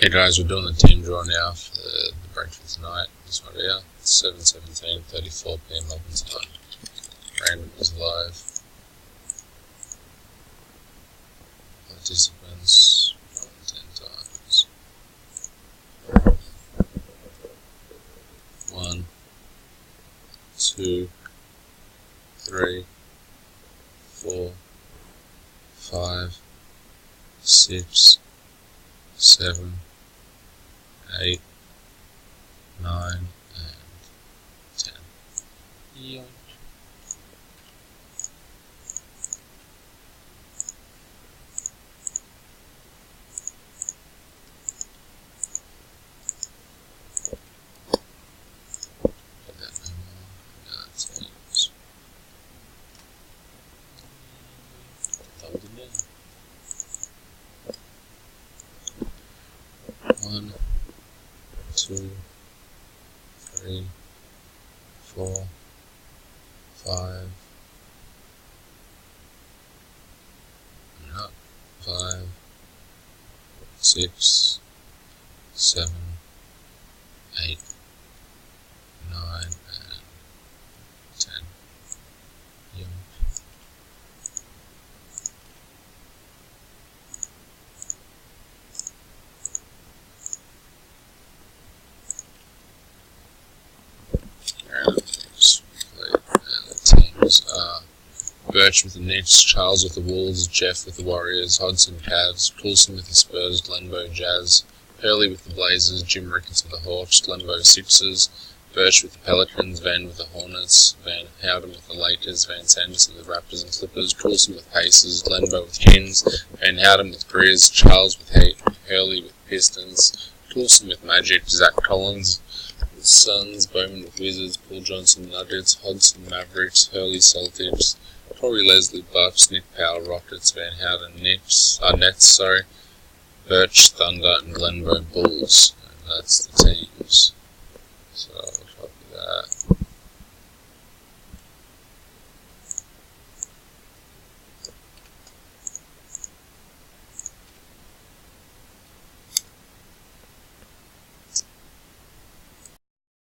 Hey guys, we're doing the team draw now for the breakfast tonight. This one here, 7:17, 34 PM Melbourne time. Random is live. Participants 10 times. 1, 2, 3, 4, 5, 6, 7, 8, 9, and 10. Yoink. Put that no more. No, that's names. Thumbed it in. 1, 2, 3, 4, 5, no, 5, 6, 7, 8, 9, and 10. Yoink. The teams are Birch with the Knicks, Charles with the Wolves, Jeff with the Warriors, Hodson Cavs, Coulson with the Spurs, Glenbow Jazz, Hurley with the Blazers, Jim Ricketts with the Hawks, Glenbow Sixers, Birch with the Pelicans, Van with the Hornets, Van Houten with the Lakers, Van Sanderson with the Raptors and Clippers, Coulson with Pacers, Glenbow with Kings, Van Houten with Grizz, Charles with Heat, Hurley with Pistons, Coulson with Magic, Zach Collins with Suns, Bowman with Wizards, Paul Johnson Nuggets, Hodson Mavericks, Hurley Celtics, Corey Leslie Bucks, Nick Powell Rockets, Van Houten Nets, Birch Thunder, and Glenbow Bulls. And that's the teams. So I'll copy that.